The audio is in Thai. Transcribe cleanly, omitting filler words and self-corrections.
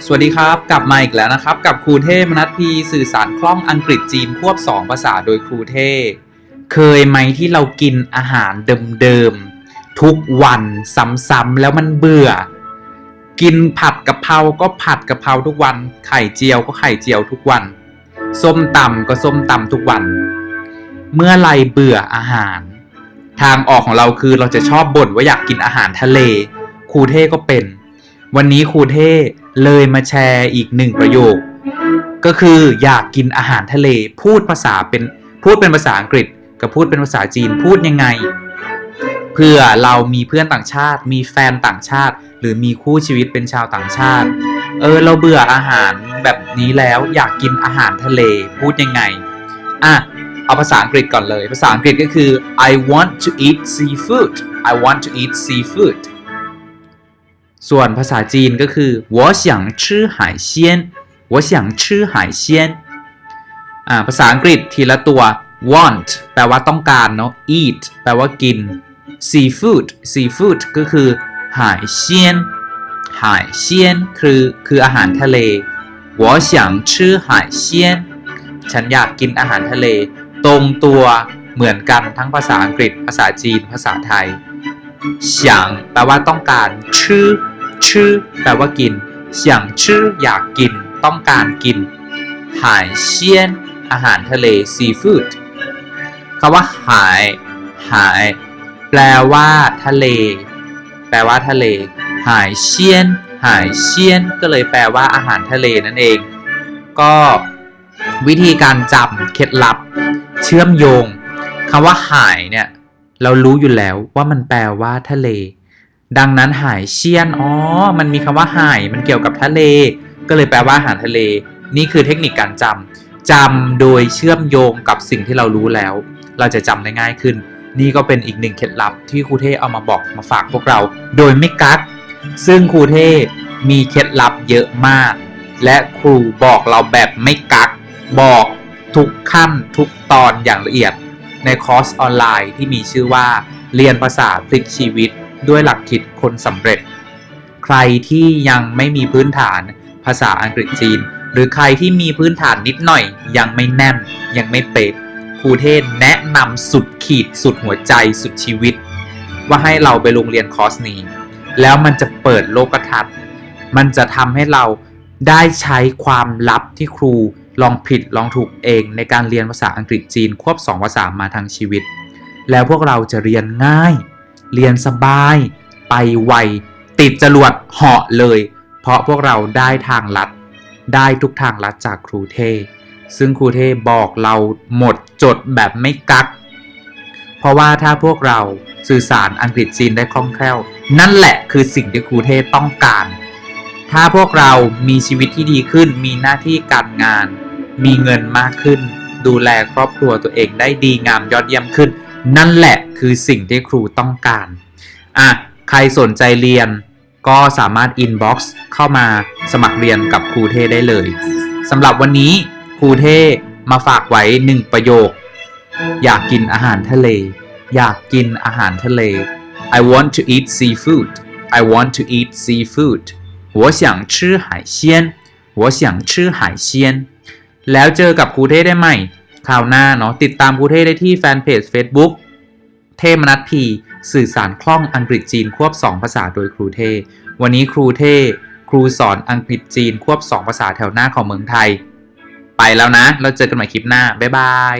สวัสดีครับกลับมาอีกแล้วนะครับกับครูเท่มนัสพีสื่อสารคล่องอังกฤษจีนควบ2ภาษาโดยครูเท่เคยไหมที่เรากินอาหารเดิมๆทุกวันซ้ำๆแล้วมันเบื่อกินผัดกะเพราก็ผัดกะเพราทุกวันไข่เจียวก็ไข่เจียวทุกวันส้มตำก็ส้มตำทุกวันเมื่อไรเบื่ออาหารทางออกของเราคือเราจะชอบบ่นว่าอยากกินอาหารทะเลครูเท่ก็เป็นวันนี้ครูเท่เลยมาแชร์อีก1ประโยคก็คืออยากกินอาหารทะเลพูดเป็นภาษาอังกฤษกับพูดเป็นภาษาจีนพูดยังไงเพื่อเรามีเพื่อนต่างชาติมีแฟนต่างชาติหรือมีคู่ชีวิตเป็นชาวต่างชาติเราเบื่ออาหารแบบนี้แล้วอยากกินอาหารทะเลพูดยังไงเอาภาษาอังกฤษก่อนเลยภาษาอังกฤษก็คือ I want to eat seafood I want to eat seafoodส่วนภาษาจีนก็คือ我想吃海鲜我想吃海鲜ภาษาอังกฤษทีละตัว want แปลว่าต้องการเนาะ eat แปลว่ากิน seafood ก็คือ海鲜คืออาหารทะเล我想吃海鲜ฉันอยากกินอาหารทะเลตรงตัวเหมือนกันทั้งภาษาอังกฤษภาษาจีนภาษาไทย想แปลว่าต้องการชื่อแปลว่ากิน想吃อยากกินต้องการกิน海鲜อาหารทะเล seafood คำว่าหายแปลว่าทะเลหายเชียนก็เลยแปลว่าอาหารทะเลนั่นเองก็วิธีการจำเคล็ดลับเชื่อมโยงคำว่าหายเนี่ยเรารู้อยู่แล้วว่ามันแปลว่าทะเลดังนั้นหายเชียนมันมีคำว่าหายมันเกี่ยวกับทะเลก็เลยแปลว่าอาหารทะเลนี่คือเทคนิคการจำโดยเชื่อมโยงกับสิ่งที่เรารู้แล้วเราจะจำได้ง่ายขึ้นนี่ก็เป็นอีก1เคล็ดลับที่ครูเท่เอามาบอกมาฝากพวกเราโดยไม่กักซึ่งครูเท่มีเคล็ดลับเยอะมากและครูบอกเราแบบไม่กักบอกทุกขั้นทุกตอนอย่างละเอียดในคอร์สออนไลน์ที่มีชื่อว่าเรียนภาษาพลิกชีวิตด้วยหลักคิดคนสำเร็จใครที่ยังไม่มีพื้นฐานภาษาอังกฤษจีนหรือใครที่มีพื้นฐานนิดหน่อยยังไม่แน่นยังไม่เป๊ะครูเทศแนะนำสุดขีดสุดหัวใจสุดชีวิตว่าให้เราไปลงเรียนคอร์สนี้แล้วมันจะเปิดโลกทัศน์มันจะทำให้เราได้ใช้ความลับที่ครูลองผิดลองถูกเองในการเรียนภาษาอังกฤษจีนควบ2ภาษามาทั้งชีวิตแล้วพวกเราจะเรียนง่ายเรียนสบายไปไวติดจรวดเหาะเลยเพราะพวกเราได้ทางลัดได้ทุกทางลัดจากครูเทซึ่งครูเทบอกเราหมดจดแบบไม่กักเพราะว่าถ้าพวกเราสื่อสารอังกฤษจีนได้คล่องแคล่วนั่นแหละคือสิ่งที่ครูเทต้องการถ้าพวกเรามีชีวิตที่ดีขึ้นมีหน้าที่การงานมีเงินมากขึ้นดูแลครอบครัวตัวเองได้ดีงามยอดเยี่ยมขึ้นนั่นแหละคือสิ่งที่ครูต้องการใครสนใจเรียนก็สามารถ inbox เข้ามาสมัครเรียนกับครูเทได้เลยสำหรับวันนี้ครูเทมาฝากไว้1ประโยคอยากกินอาหารทะเลอยากกินอาหารทะเล I want to eat seafood I want to eat seafood 我想吃海鲜我想吃海鲜แล้วเจอกับครูเทได้ใหม่คราวหน้าเนาะติดตามครูเทได้ที่แฟนเพจ Facebook เทมนัสพีสื่อสารคล่องอังกฤษจีนควบ2ภาษาโดยครูเทวันนี้ครูเทครูสอนอังกฤษจีนควบ2ภาษาแถวหน้าของเมืองไทยไปแล้วนะเราเจอกันใหม่คลิปหน้าบ๊ายบาย